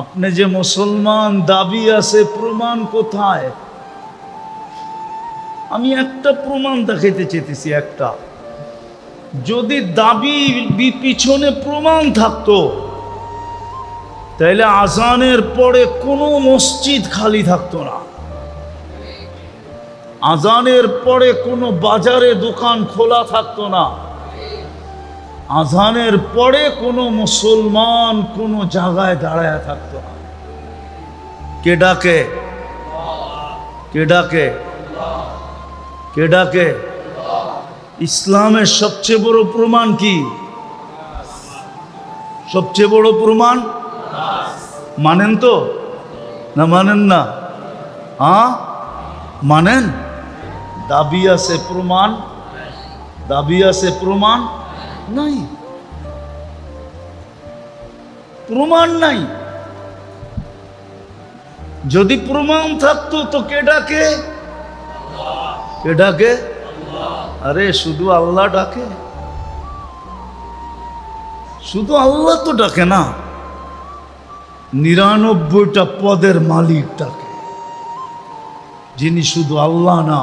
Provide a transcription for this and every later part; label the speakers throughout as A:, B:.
A: আপনি যে মুসলমান দাবি আছে, প্রমাণ কোথায়? আমি একটা প্রমাণ দেখাইতে চেয়েছি, একটা। যদি দাবি পিছনে প্রমাণ থাকতো তাহলে আজানের পরে কোনো মসজিদ খালি থাকতো না, আজানের পরে কোনো বাজারে দোকান খোলা থাকতো না, আজানের পরে কোনো মুসলমান কোনো জায়গায় দাঁড়ায় থাকতো না। কে ডাকে? কে ডাকে? কে ডাকে? ইসলামের সবচেয়ে বড় প্রমাণ কি? সবচেয়ে বড় প্রমাণ মানেন তো না মানেন না? মানেন? দাবি আছে, প্রমাণ? দাবি আছে, প্রমাণ নাই, প্রমাণ নাই। যদি প্রমাণ থাকতো তো কে ডাকে? কে ডাকে? আরে শুধু আল্লাহ ডাকে? শুধু আল্লাহ তো ডাকে না, 99টা পদের মালিক ডাকে। যিনি শুধু আল্লাহ না,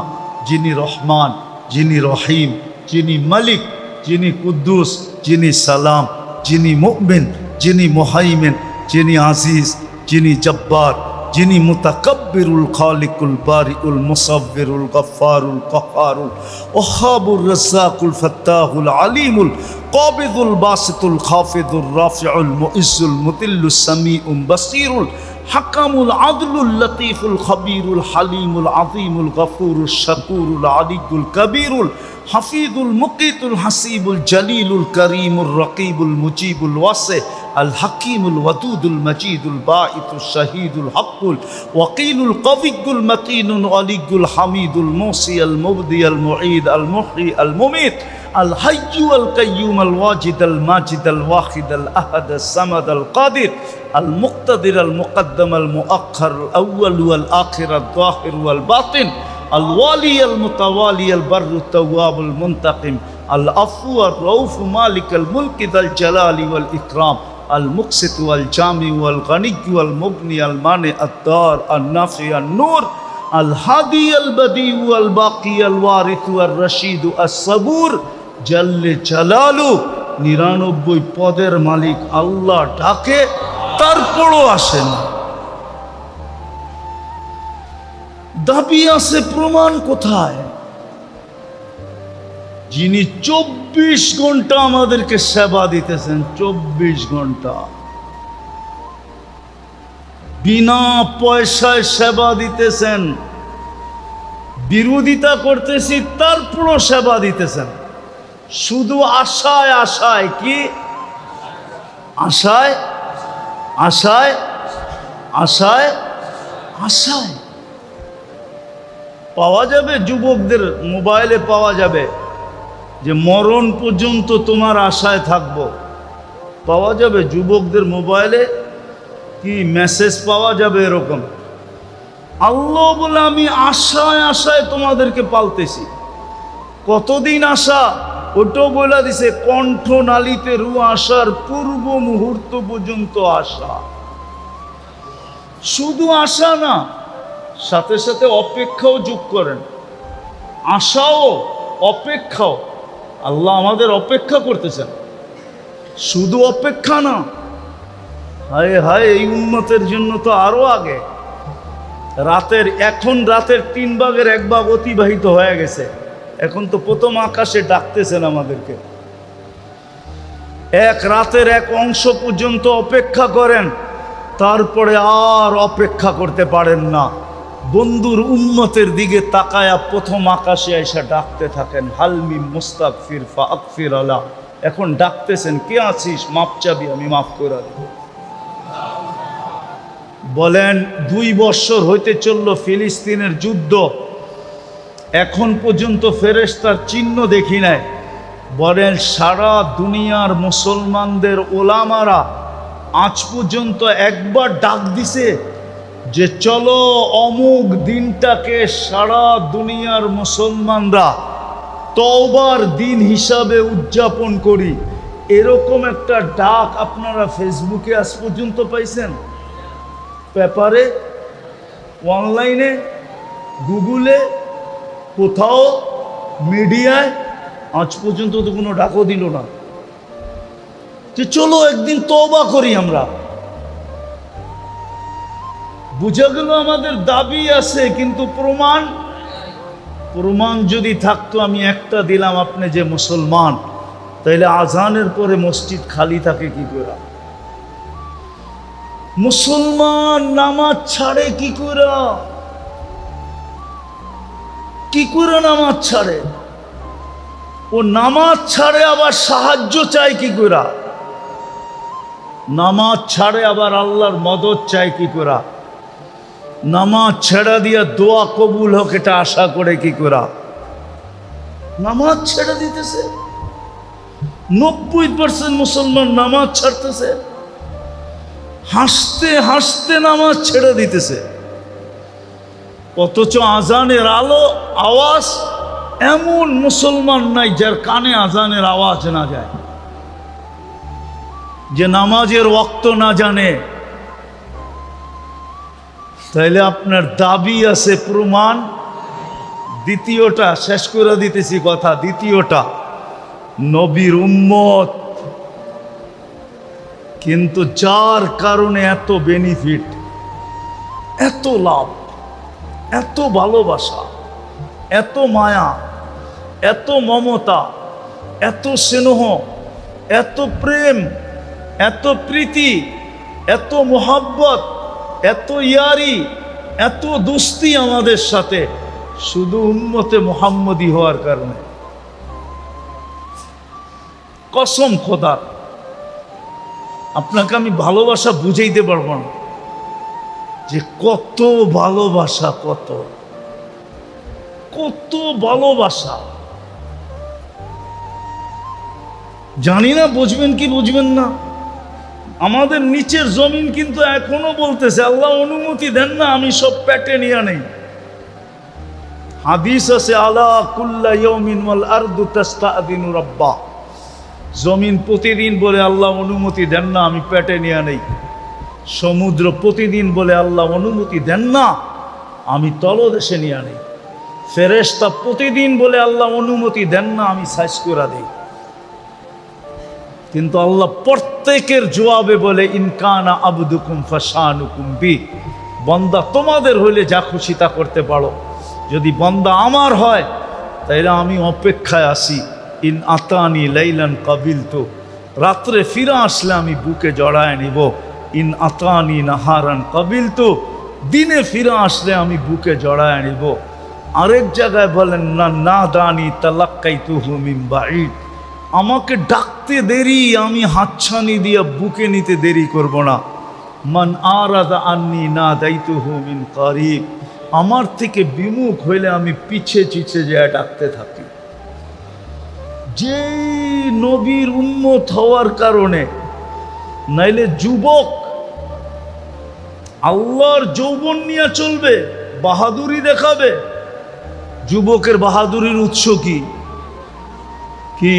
A: যিনি রহমান, যিনি রহিম, যিনি মালিক, যিনি কুদ্দুস, যিনি সালাম, যিনি মুমিন, যিনি মুহাইমিন, যিনি আজিজ, যিনি জব্বার, যিনি মুতাকাব্বিরুল খালিকুল বারিউল মুসাব্বিরুল গফফারুল কাহ্হারুল ওয়াহাবুর রাজ্জাকুল ফাত্তাহুল আলিমুল কাবিদুল বাসিতুল খাফিদুর রাফিউল মুইজ্জুল মুতিল্লুস সামিউম বাসীরুল হাকামুল আদলুল লতীফুল খবীরুল হালিমুল আযীমুল গফুরুশ শাকুরুল আলিয়ুল কবীরুল হাফিজুল মুকিতুল হাসিবুল জলিলুল করিমুর রকিবুল মুজিবুল ওয়াসি আল হাকিমুল ওয়াদুদুল মজিদুল বাঈতুশ শাহীদুল হকুল ওয়াকিলুল কবিয়ুল মতিনুল আলিয়ুল হামিদুল মুসি আল মুবদি আল মুঈদ আল মুহয়ি আল মুমীত আল হাইয়্যু আল কাইয়্যুম আল ওয়াজিদ আল মাজিদ আল ওয়াহিদ আল আহাদ আস সামাদ আল কাদির আল মুক্তাদির আল মুকদ্দম আল মুআখ্খার আল আউয়াল ওয়াল আখির আল যাহির ওয়াল বাতিন আল ওয়ালি আল মুতাওয়ালি আল বাররু তাওয়াব আল মুনতাকিম আল আফু আর রউফ মালিক আল মুলক যাল জালালি ওয়াল ইকরাম আল মুকসিত ওয়াল জামি ওয়াল গনি ওয়াল মুগনি আল মানি আদ দার আল নাফি আল নূর আল হাদি আল বদি ওয়াল বাকি আল ওয়ারিস ওয়াল রশিদ আস সাবুর জাল্লে জালালু। 99 পদের মালিক আল্লাহ ডাকে, তারপরও আসে না। দাবি আছে, প্রমাণ কোথায়? যিনি 24 ঘন্টা আমাদেরকে সেবা দিতেছেন, 24 ঘন্টা বিনা পয়সায় সেবা দিতেছেন, বিরোধিতা করতেছি তারপরও সেবা দিতেছেন, শুধু আশায় আশায়। কি আশায়? আশায় আশায় আশায়। পাওয়া যাবে যুবকদের মোবাইলে, পাওয়া যাবে যে মরণ পর্যন্ত তোমার আশায় থাকব, পাওয়া যাবে যুবকদের মোবাইলে কি মেসেজ পাওয়া যাবে এরকম। আল্লাহ বলে আমি আশায় আশায় তোমাদেরকে পালতেছি। কতদিন আশা? ওটাও বলে দিছে, কণ্ঠনালীতে রু আসার পূর্ব মুহূর্ত পর্যন্ত আশা। শুধু আশা না, সাথে সাথে অপেক্ষাও যোগ করেন। আশাও অপেক্ষাও। আল্লাহ আমাদের অপেক্ষা করতেছেন, শুধু অপেক্ষা না। হায় হায়, এই উম্মতের জন্য তো আরো আগে। এখন রাতের 3 ভাগের 1 ভাগ অতিবাহিত হয়ে গেছে, এখন তো প্রথম আকাশে ডাকতেছেন আমাদেরকে। এক রাতের এক অংশ পর্যন্ত অপেক্ষা করেন, তারপরে আর অপেক্ষা করতে পারেন না। বন্ধুর উম্মতের দিকে তাকায়া প্রথম আকাশে এসে ডাকতে থাকেন, হালমি মুস্তাগফির ফাগফির আলা। এখন ডাকতেছেন, কে আছিস? মাপ চাবি, আমি মাফ করে দেব। বলেন 2 বছর হইতে চলল ফিলিস্তিনের যুদ্ধ, এখন পর্যন্ত ফেরেশতার চিহ্ন দেখি নাই। বলেন সারা দুনিয়ার মুসলমানদের ওলামারা আজ পর্যন্ত একবার ডাক দিছে যে চলো অমুক দিনটাকে সারা দুনিয়ার মুসলমানরা তওবার দিন হিসাবে উদযাপন করি? এরকম একটা ডাক আপনারা ফেসবুকে আজ পর্যন্ত পাইছেন? পেপারে, অনলাইনে, গুগলে, কোথাও মিডিয়ায় আজ পর্যন্ত তো কোনো ডাকও দিল না যে চলো একদিন তওবা করি। আমরা বুঝা গেল আমাদের দাবি আছে, কিন্তু প্রমাণ যদি থাকতো, আমি একটা দিলাম, আপনি যে মুসলমান, তাইলে আজানের পরে মসজিদ খালি থাকে কি করে? মুসলমান নামাজ ছাড়ে কি করে? কি করে নামাজ ছাড়ে? ও নামাজ ছাড়ে আবার সাহায্য চায় কি করে? নামাজ ছাড়ে আবার আল্লাহর মদদ চায় কি করে? নামাজ ছেড়ে দিয়ে দোয়া কবুল হোক এটা আশা করে কি করে? নামাজ ছেড়ে দিতেছে। 90% মুসলমান নামাজ ছাড়তেছে, হাসতে হাসতে নামাজ ছেড়ে দিতেছে। অথচ আজানের আওয়াজ এমন মুসলমান নাই যার কানে আজানের আওয়াজ না যায়, যে নামাজের ওয়াক্ত না জানে। তাইলে আপনার দাবি আছে, প্রমাণ। দ্বিতীয়টা শেষ করে দিতেছি কথা। দ্বিতীয়টা, নবীর উম্মত, কিন্তু যার কারণে এত বেনিফিট, এত লাভ, এত ভালোবাসা, এত মায়া, এত মমতা, এত স্নেহ, এত প্রেম, এত প্রীতি, এত মোহাব্বত, এত ইয়ারি, এত দোস্তি আমাদের সাথে, শুধু উম্মতে মুহাম্মদী হওয়ার কারণে। কসম খোদা, আপনাকে আমি ভালোবাসা বুঝাইতে পারবো না যে কত ভালোবাসা, কত কত ভালোবাসা। জানি না বুঝবেন কি বুঝবেন না। আমাদের নিচের জমিন কিন্তু এখনো বলতেছে আল্লাহ অনুমতি দেন না আমি সব পেটে নিয়ে নেই। হাদিস আছে, আলা কুল্লা ইয়াউমিন ওয়াল আরদু তাস্তাদিনু রাব্বা। জমিন প্রতিদিন বলে আল্লাহ অনুমতি দেন না আমি পেটে নিয়ে নেই। সমুদ্র প্রতিদিন বলে আল্লাহ অনুমতি দেন না আমি তলদেশে নিয়ে নেই। ফেরেশতা প্রতিদিন বলে আল্লাহ অনুমতি দেন না আমি সাইজ করে দেই। কিন্তু আল্লাহ প্রত্যেকের জবাবে বলে, ইনকানা আবদুকুম ফাশানুকুম বি। বন্দা তোমাদের হইলে যা খুশি তা করতে পারো, যদি বন্দা আমার হয় তাইলে আমি অপেক্ষায় আসি। ইন আতানি লাইলান কাবিলতু, রাত্রে ফিরে আসলে আমি বুকে জড়ায় নিব। ইন আতানি নাহারান কাবিলতু, দিনে ফিরে আসলে আমি বুকে জড়ায় নিব। আরেক জায়গায় বলেন, না না দানি তালাক্কাইতুহু মিন বাঈদ, আমাকে ডাকতে দেরি, আমি হাতছানি দিয়ে বুকে নিতে দেরি করব না। মান আরাদা আন্নি না দাইতুহু মিন কারিব, আমার থেকে বিমুখ হইলে আমি পিছে পিছে যায় ডাকতে থাকি। যে নবীর উম্মত হওয়ার কারণে, নাইলে যুবক আল্লাহর যৌবন নিয়ে চলবে, বাহাদুরি দেখাবে। যুবকের বাহাদুরির উৎস কি? কি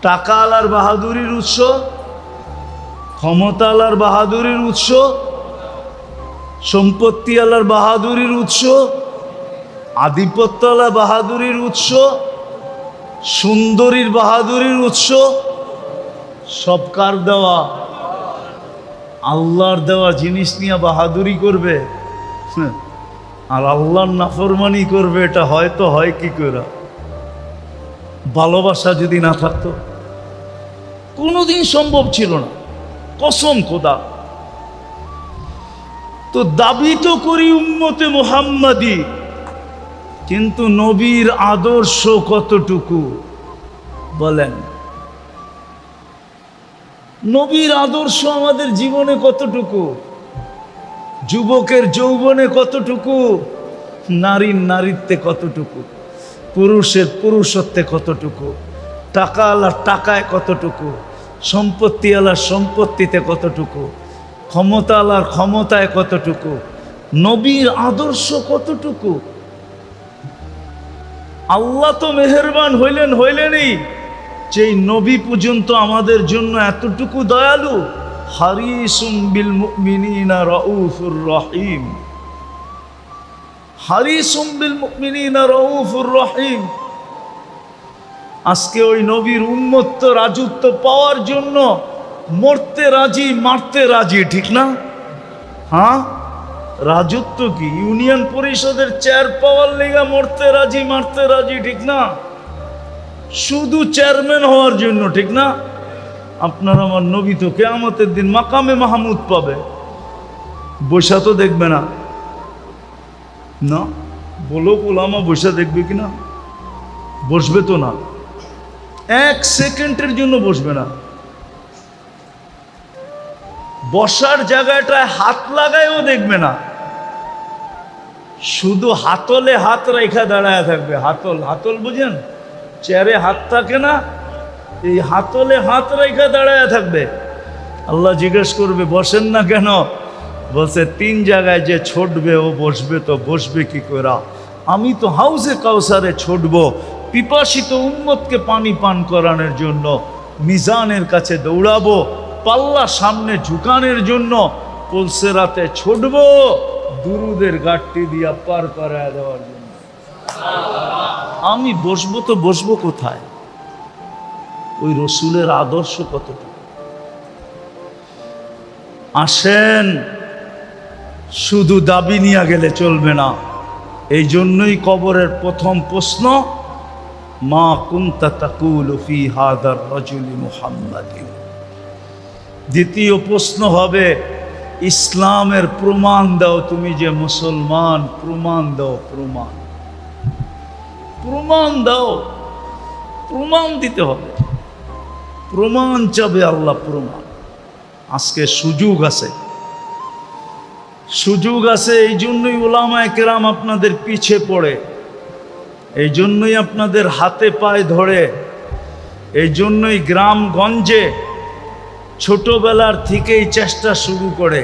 A: টাকা আলার বাহাদুরির উৎস, ক্ষমতা আলার বাহাদুরির উৎস, সম্পত্তি আলার বাহাদুরির উৎস, আধিপত্য আলা বাহাদুরির উৎস, সুন্দরীর বাহাদুরির উৎস, সব কার দেওয়া? আল্লাহর দেওয়া জিনিস নিয়ে বাহাদুরি করবে আর আল্লাহর নাফরমানি করবে, এটা হয়তো হয় কি করে? ভালোবাসা যদি না থাকতো কোনোদিন সম্ভব ছিল না, কসম খোদা। তো দাবি তো করি উম্মতে মুহাম্মাদি, কিন্তু নবীর আদর্শ কতটুকু বলেন? নবীর আদর্শ আমাদের জীবনে কতটুকু? যুবকের যৌবনে কতটুকু? নারীর নারীত্বে কতটুকু? পুরুষের পুরুষত্বে কতটুকু? টাকা আলার টাকায় কতটুকু? সম্পত্তি আলার সম্পত্তিতে কতটুকু? ক্ষমতা আলার ক্ষমতায় কতটুকু? নবীর আদর্শ কতটুকু? আল্লাহ তো মেহেরবান হইলেনই, যেই নবী পর্যন্ত আমাদের জন্য এতটুকু দয়ালু। হারিসুম বিল মুমিনিনা রাউফুর রহিম। হারিসুম বিল মুমিনিনা রাউফুর রহিম। আজকে ওই নবীর উম্মত রাজত্ব পাওয়ার জন্য মরতে রাজি, মারতে রাজি, ঠিক না? হ্যাঁ, রাজত্ব কি? ইউনিয়ন পরিষদের চেয়ার পাওয়ার লেগা মরতে রাজি, মারতে রাজি, ঠিক না? শুধু চেয়ারম্যান হওয়ার জন্য, ঠিক না? আপনার আমার নবী তো কিয়ামতের দিন মাকামে মাহমুদ পাবে, বৈশা তো দেখবে না। না বলো, ওলামা বৈশা দেখবে কিনা? বসবে তো না, এক সেকেন্ডের জন্য বসবে না। বসার জায়গাটায় হাত লাগায়ও দেখবে না, শুধু হাতলে হাত রেখা দাঁড়ায় থাকবে। হাতল, হাতল বুঝেন? চেয়ারে হাত থাকে না, এই হাতলে হাত রেখা দাঁড়ায় থাকবে। আল্লাহ জিজ্ঞেস করবে বসেন না কেন? বলছে তিন জায়গায় যে ছুটবে ও বসবে, তো বসবে কি করে? আমি তো হাউজে কাউসারে ছুটবো পিপাসিত উম্মতকে পানি পান করানোর জন্য, মিজানের কাছে দৌড়াবো পাল্লা সামনে ঝুঁকানোর জন্য, পুলসেরাতে ছুটবো দুরুদের ঘাটতি দিয়া পার করায় দেওয়ার জন্য। আমি বসবো তো বসবো কোথায়? ওই রসুলের আদর্শ কতটুকু? আসেন, শুধু দাবি নিয়ে গেলে চলবে না। এই জন্যই কবরের প্রথম প্রশ্ন, মা কুনতা তাকুলু ফি হাদার রাজুলি মুহাম্মাদিন। দ্বিতীয় প্রশ্ন হবে, ইসলামের প্রমাণ দাও, তুমি যে মুসলমান, প্রমাণ দাও, প্রমাণ, প্রমাণ দাও। প্রমাণ দিতে হবে, প্রমাণ চাবে আল্লাহ, প্রমাণ। আজকে সুযোগ আছে, সুযোগ আছে। এই জন্যই উলামায়ে কেরাম আপনাদের পিছে পড়ে, এই জন্যই আপনাদের হাতে পায়ে ধরে, এই জন্যই গ্রামগঞ্জে ছোটবেলার থেকেই চেষ্টা শুরু করে।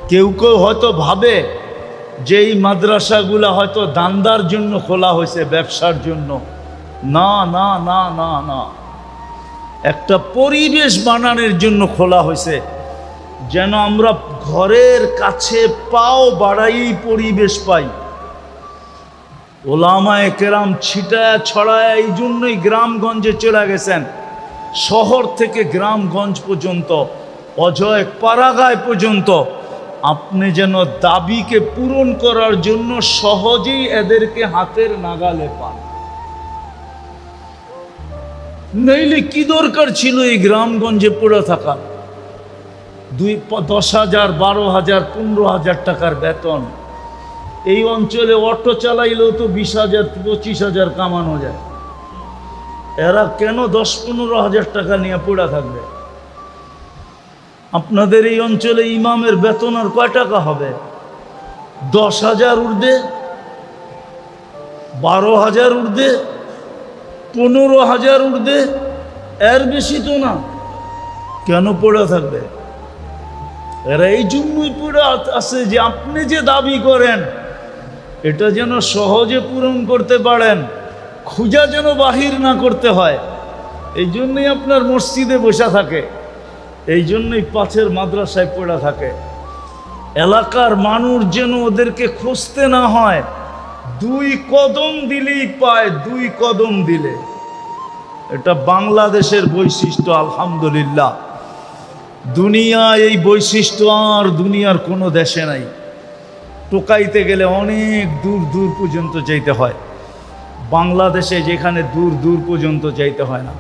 A: কেউ কেউ হয়তো ভাবে যে এই মাদ্রাসাগুলা হয়তো দান্দার জন্য খোলা হয়েছে, ব্যবসার জন্য। না না না না না, একটা পরিবেশ বানানোর জন্য খোলা হয়েছে, যেন আমরা ঘরের কাছে পাও বাড়াই পরিবেশ পাই। ওলামায়ে কেরাম ছিটায় ছড়ায় এই জন্যই গ্রামগঞ্জে চলে গেছেন। শহর থেকে গ্রামগঞ্জ পর্যন্ত, অজয় পাড়াগায় পর্যন্ত, আপনি যেন দাবিকে পূরণ করার জন্য সহজেই এদেরকে হাতের নাগালে পান। নইলে কি দরকার ছিল এই গ্রামগঞ্জে পড়ে থাকা? 10,000, 12,000, 15,000 টাকার বেতন, এই অঞ্চলে অটো চালাইলেও তো 20,000, 25,000 কামানো যায়। এরা কেন 10-15,000 টাকা নিয়ে পড়ে থাকবে? আপনাদের এই অঞ্চলে ইমামের বেতন আর কয় টাকা হবে? 10,000 ঊর্ধ্বে, 12,000 ঊর্ধ্বে, 15,000 ঊর্ধ্বে, এর বেশি তো না। কেন পড়ে থাকবে? এরা এই জন্যই পড়ে আছে যে আপনি যে দাবি করেন এটা যেন সহজে পূরণ করতে পারেন, খুঁজা যেন বাহির না করতে হয়। এই জন্যই আপনার মসজিদে বসা থাকে, এই জন্যই পাশের মাদ্রাসায় পড়া থাকে। এলাকার মানুষ যেন ওদেরকে খুঁজতে না হয়, 2 কদম দিলেই পায়, 2 কদম দিলে। এটা বাংলাদেশের বৈশিষ্ট্য, আলহামদুলিল্লাহ। দুনিয়া এই বৈশিষ্ট্য আর দুনিয়ার কোনো দেশে নাই। টোকাইতে গেলে অনেক দূর দূর পর্যন্ত যাইতে হয়, বাংলাদেশে যেখানে দূর দূর পর্যন্ত যাইতে হয় না।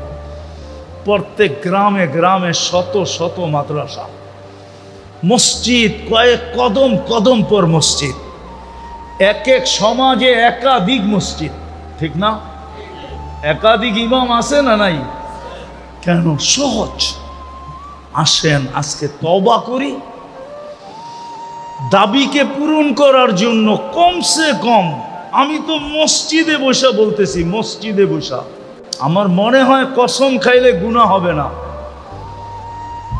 A: প্রত্যেক গ্রামে গ্রামে শত শত মাদ্রাসা, মসজিদ কয়েক কদম কদম পর মসজিদ, এক এক সমাজে একাধিক মসজিদ, ঠিক না? একাধিক ইমাম আছে না নাই? কেন? সহজ। আসেন আজকে তওবা করি, দাবিকে পূরণ করার জন্য কমসে কম। আমি তো মসজিদে বসা বলতেছি, মসজিদে বসা। আমার মনে হয় কসম খাইলে গুনাহ হবে না।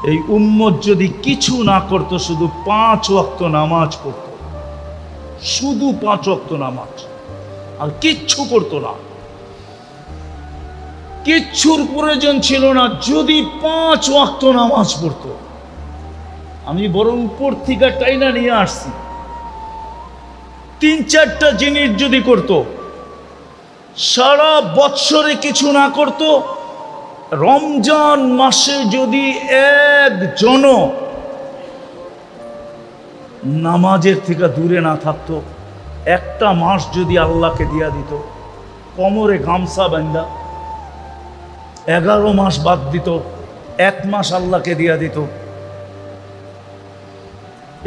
A: এই উম্মত যদি কিছু না করত, শুধু 5 ওয়াক্ত নামাজ পড়ত, শুধু 5 ওয়াক্ত নামাজ, আর কিচ্ছু করতো না, কিচ্ছুর প্রয়োজন ছিল না। যদি 5 ওয়াক্ত নামাজ পড়তো, আমি বড় উপর থেকে টাইনা নিয়ে আসছি। 3-4টা জিনিস যদি করত, সারা বৎসরে কিছু না করত, রমজান মাসে যদি একজনও নামাজের থেকে দূরে না থাকতো, একটা মাস যদি আল্লাহকে দিয়া দিত, কোমরে গামছা বান্ধা 11 মাস বাদ দিত, 1 মাস আল্লাহকে দিয়া দিত,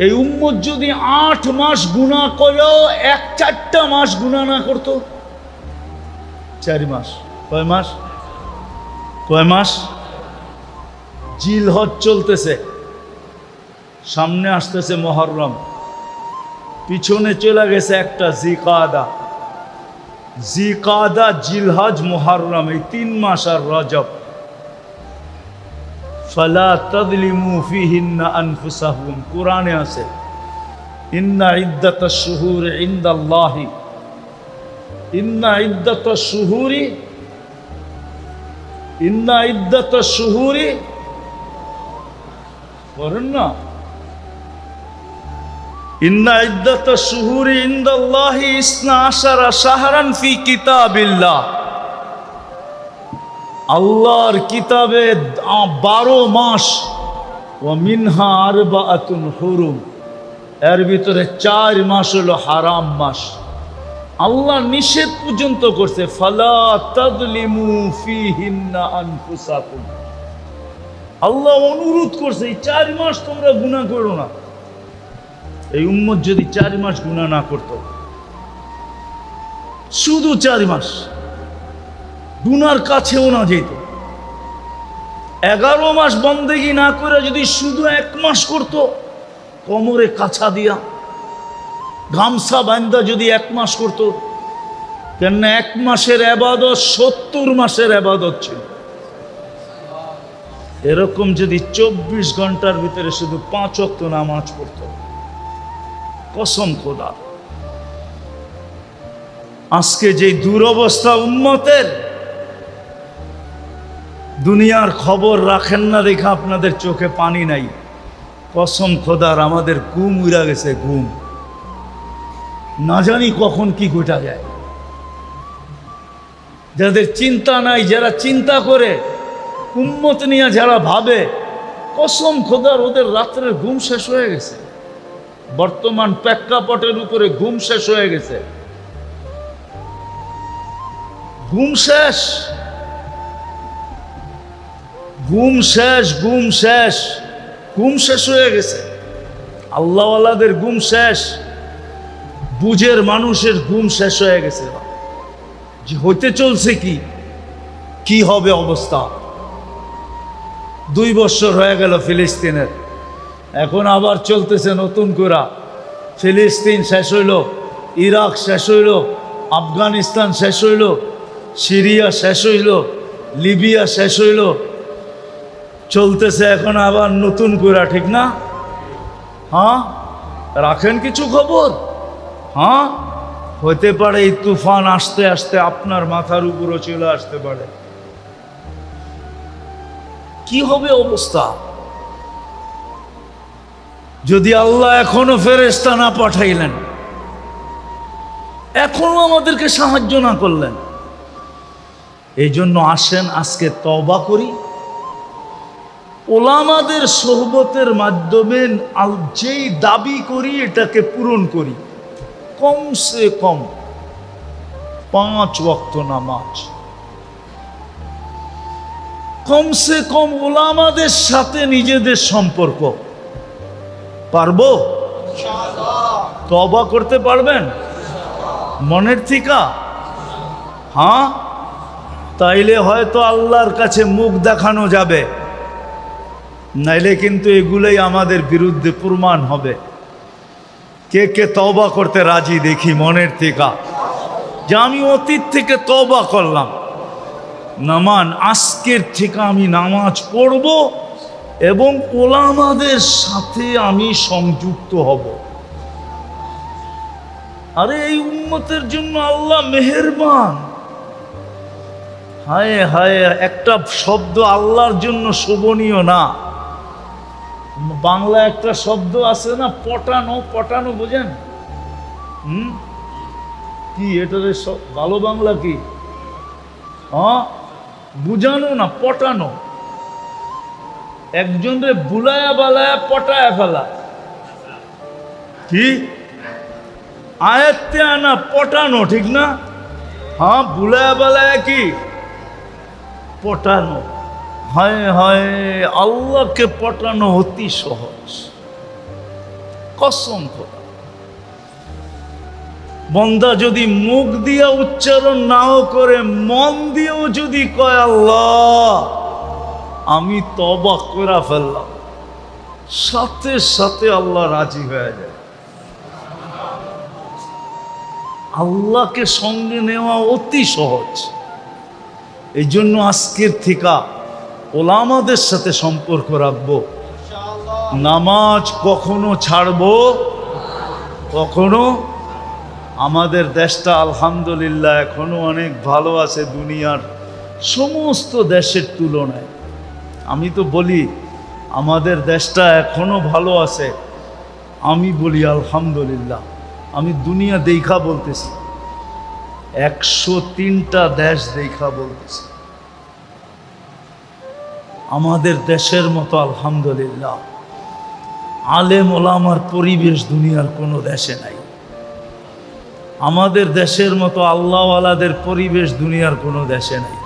A: এই উম্মত যদি 8 মাস গুনাহ করেও 4টা মাস গুনাহ না করতো, 4 মাস, কয় মাস? কয় মাস? জিলহজ চলতেছে, সামনে আসতেছে মুহররম, পিছনে চলে গেছে একটা জিকাদা, জিলহজ, মুহররম, এই 3 মাস আর রজব। ফালা তাযলিমু ফীহিন্না আনফুসাকুম, কোরআনে আছে ইন্না ইদ্দাতাশ শুহুরি ইনদাল্লাহি, ইন্না ইদ্দাতাশ শুহুরি করেন না, ইন্না ইদ্দাতাশ শুহুরি ইনদাল্লাহি 12 শাহরান ফি কিতাবিল্লাহ, আল্লাহর কিতাবে 12 মাস, ওয়া মিনহা আরবাআতুন হুরুম, এর ভিতরে 4 মাস হলো হারাম মাস। আল্লাহ নিষেধ পর্যন্ত করছে, ফালা তাযলিমু ফীহিন্না আনফুসাকুম, আল্লাহ অনুরোধ করছে এই 4 মাস তোমরা গুনাহ করো না। এই উম্মত যদি 4 মাস গুনাহ না করত, শুধু 4 মাস গুনার কাছেও না যেত, 11 মাস বন্দেগী না করে যদি শুধু 1 মাস করত, কোমরে কাছা দিয়া গামছা বান্ধা যদি 1 মাস করত, কেন 1 মাসের ইবাদত 70 মাসের ইবাদত ছিল। এরকম যদি 24 ঘন্টার ভিতরে শুধু 5 ওয়াক্ত নামাজ পড়ত, কসম খোদা, আজকে যে দুরবস্থা উম্মতের, দুনিয়ার খবর রাখেন না দেখে আপনাদের চোখে পানি নাই, কসম খোদার আমাদের ঘুম উড়া গেছে, ঘুম, না জানি কখন কি ঘটা যায়। যাদের চিন্তা নাই, যারা চিন্তা করে উম্মত নিয়ে যারা ভাবে, কসম খোদার ওদের রাত্রের ঘুম শেষ হয়ে গেছে। বর্তমান প্রেক্ষাপটের উপরে ঘুম শেষ হয়ে গেছে, ঘুম শেষ, ঘুম শেষ, ঘুম শেষ, ঘুম শেষ হয়ে গেছে। আল্লাহওয়ালাদের ঘুম শেষ, বুঝের মানুষের ঘুম শেষ হয়ে গেছে। যে হইতে চলছে কি হবে অবস্থা। 2 বছর হয়ে গেল ফিলিস্তিনের, এখন আবার চলতেছে নতুন করে। ফিলিস্তিন শেষ হইল, ইরাক শেষ হইল, আফগানিস্তান শেষ হইল, সিরিয়া শেষ হইল, লিবিয়া শেষ হইল, চলতেছে এখন আবার নতুন করে, ঠিক না? হ্যাঁ, রাখেন কিছু খবর? হ্যাঁ, হতে পারে এই তুফান আস্তে আস্তে আপনার মাথার উপরও চলে আসতে পারে। কি হবে অবস্থা যদি আল্লাহ এখনো ফেরেশতা না পাঠাইলেন, এখনো আমাদেরকে সাহায্য না করলেন? এই জন্য আসেন আজকে তওবা করি, ওলামাদের সোহবতের মাধ্যমে যেই দাবি করি এটাকে পূরণ করি। কমসে কম 5 ওয়াক্ত নামাজ, কমসে কম ওলামাদের সাথে নিজেদের সম্পর্ক। পারবো? তওবা করতে পারবেন মনের থেকে? হ্যাঁ, তাইলে হয়তো আল্লাহর কাছে মুখ দেখানো যাবে, নাইলে কিন্তু এগুলোই আমাদের বিরুদ্ধে প্রমাণ হবে। কে কে তওবা করতে রাজি দেখি মনের থেকে, যে আমি অতীত থেকে তওবা করলাম, নামান আজকের থেকে আমি নামাজ পড়ব এবং ওলামাদের সাথে আমি সংযুক্ত হব। আরে এই উম্মতের জন্য আল্লাহ মেহেরবান। হায় হায়, একটা শব্দ আল্লাহর জন্য শোভনীয় না, বাংলা একটা শব্দ আছে না, পটানো, পটানো বোঝেন? কি এটার ভালো বাংলা কি? হ্যাঁ, বুঝানো না, পটানো। একজনরে বুলায়া বালায়া পটায়া ফেলা। কি আয়াতে আনা পটানো, ঠিক না? হ্যাঁ, বুলায়া বালায়া কি পটানো। হায় হায়, আল্লাহকে পটানো অতি সহজ। কসম খোদা, বন্দা যদি মুখ দিয়া উচ্চারণ নাও করে, মন দিয়েও যদি কয় আল্লাহ আমি তওবা করে ফেললাম, সাথে সাথে আল্লাহ রাজি হয়ে যায়। আল্লাহকে সঙ্গে নেওয়া অতি সহজ। এই জন্য আজকের থেকে ওলামাদের সাথে সম্পর্ক রাখবো। নামাজ কখনো ছাড়বো কখনো। আমাদের দেশটা আলহামদুলিল্লাহ এখনো অনেক ভালো আছে দুনিয়ার সমস্ত দেশের তুলনায়। আমি তো বলি আমাদের দেশটা এখনো ভালো আছে। আমি বলি আলহামদুলিল্লাহ। আমি দুনিয়া দেখা বলতেছি, 103টা দেশ দেখা বলতেছি। আমাদের দেশের মতো আলহামদুলিল্লাহ আলেম ওলামার পরিবেশ দুনিয়ার কোনো দেশে নাই। আমাদের দেশের মতো আল্লাহওয়ালাদের পরিবেশ দুনিয়ার কোনো দেশে নাই।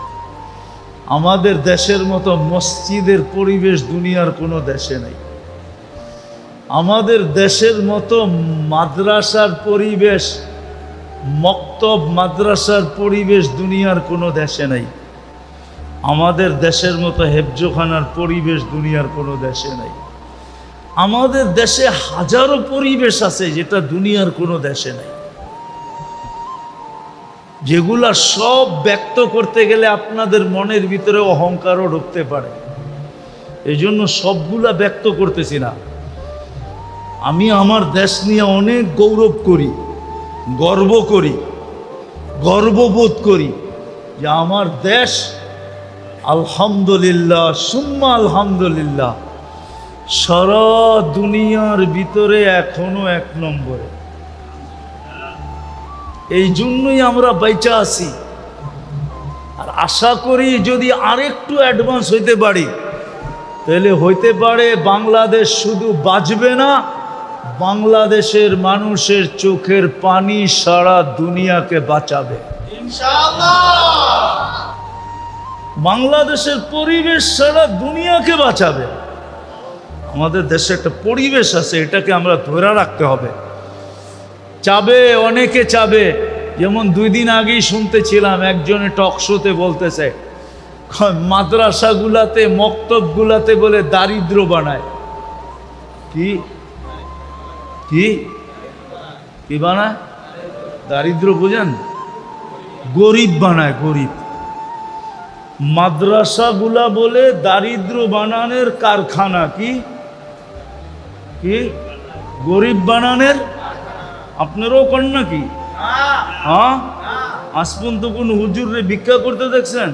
A: আমাদের দেশের মতো মসজিদের পরিবেশ দুনিয়ার কোনো দেশে নাই। আমাদের দেশের মতো মাদ্রাসার পরিবেশ, মক্তব মাদ্রাসার পরিবেশ দুনিয়ার কোনো দেশে নাই। আমাদের দেশের মতো হেফজোখানার পরিবেশ দুনিয়ার কোনো দেশে নাই। আমাদের দেশে হাজারো পরিবেশ আছে যেটা দুনিয়ার কোনো দেশে নাই, যেগুলা সব ব্যক্ত করতে গেলে আপনাদের মনের ভিতরে অহংকারও ঢুকতে পারে। এই জন্য সবগুলা ব্যক্ত করতেছি না। আমি আমার দেশ নিয়ে অনেক গৌরব করি, গর্ব করি, গর্ববোধ করি যে আমার দেশ আলহামদুলিল্লাহ সুম্মা আলহামদুলিল্লাহ সারা দুনিয়ার ভিতরে এখনো 1 নম্বরে। এই জন্যই আমরা বাইচা আছি। আর আশা করি যদি আরেকটু অ্যাডভান্স হইতে পারি, তাহলে হইতে পারে বাংলাদেশ শুধু বাঁচবে না, বাংলাদেশের মানুষের চোখের পানি সারা দুনিয়াকে বাঁচাবে ইনশাআল্লাহ। বাংলাদেশের পরিবেশ সারা দুনিয়াকে বাঁচাবে। আমাদের দেশে একটা পরিবেশ আছে, এটাকে আমরা ধরে রাখতে হবে। চাবে, অনেকে চাবে। যেমন 2 দিন আগেই শুনতেছিলাম একজনে টক শোতে বলতেছে মাদ্রাসাগুলাতে মক্তবগুলাতে বলে দারিদ্র বানায়। কি কি কি বানায়? দারিদ্র বুঝেন? গরিব বানায়, গরিব। মাদ্রাসাগুলা বলে দারিদ্র বানানোর কারখানা। কি কি গরিব বানানোর? আপনারাও করেন নাকি? হ্যাঁ, আজ পর্যন্ত কোন হুজুরে ভিক্ষা করতে দেখছেন?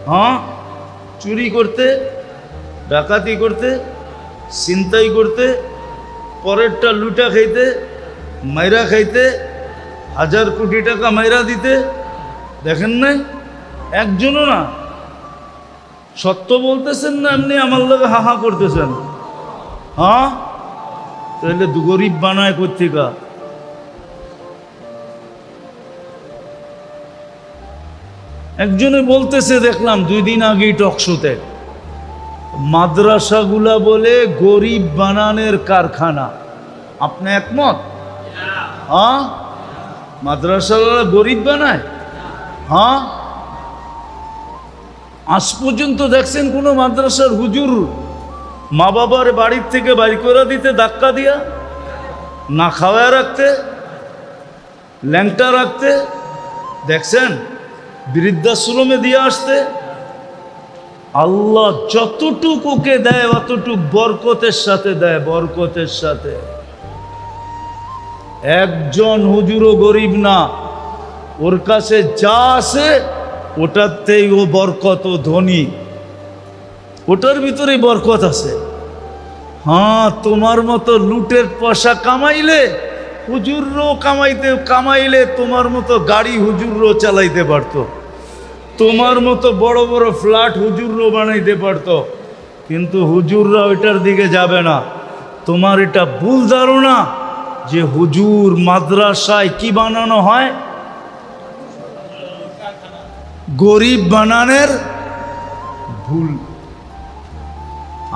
A: হ্যাঁ, চুরি করতে, ডাকাতি করতে, ছিনতাই করতে, পরেরটা লুটা খাইতে, মাইরা খাইতে, 1000 কোটি টাকা মাইরা দিতে দেখেন নাই? একজনও না। সত্য বলতেছেন না এমনি আমার লগে হাহা করতেছেন? হ্যাঁ, তাহলে গরিব বানায় পত্রিকা। একজনে বলতেছে দেখলাম 2 দিন আগেই টকশোতে, মাদ্রাসাগুলা বলে গরিব বানানোর কারখানা। আপনি একমত? হ্যাঁ, মাদ্রাসাগুলা গরিব বানায়? হ্যাঁ, আজ পর্যন্ত দেখছেন কোনো মাদ্রাসার হুজুর মা বাবার বাড়ির থেকে বাড়ি করে দিতে ধাক্কা দিয়া, না খাওয়ায় রাখতে, ল্যাংটা রাখতে দেখছেন? বৃদ্ধাশ্রমে দিয়ে আসতে। আল্লাহ যতটুকুকে দেয় অতটুক বরকতের সাথে দেয়, বরকতের সাথে। একজন হুজুরও গরিব না, ওর কাছে যা আছে ওটাতেই ও বরকত, ও ধনী, ওটার ভিতরেই বরকত আছে। হ্যাঁ, তোমার মতো লুটের পয়সা কামাইলে হুজুরও কামাইলে তোমার মতো গাড়ি হুজুরও চালাইতে পারতো, তোমার মতো বড় বড় ফ্ল্যাট হুজুরও বানাইতে পারতো, কিন্তু হুজুররা ওইটার দিকে যাবে না। তোমার এটা ভুল ধারণা যে হুজুর মাদ্রাসায় কি বানানো হয়, গরিব বানানোর ভুল।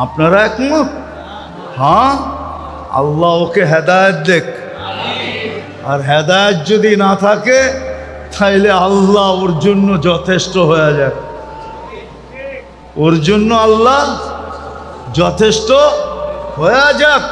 A: আপনারা একমত? হ্যাঁ, আল্লাহ ওকে হেদায়েত দেখ। আর হেদায়েত যদি না থাকে তাইলে আল্লাহ ওর জন্য যথেষ্ট হয়ে যায়, ওর জন্য আল্লাহ যথেষ্ট হয়ে যাক।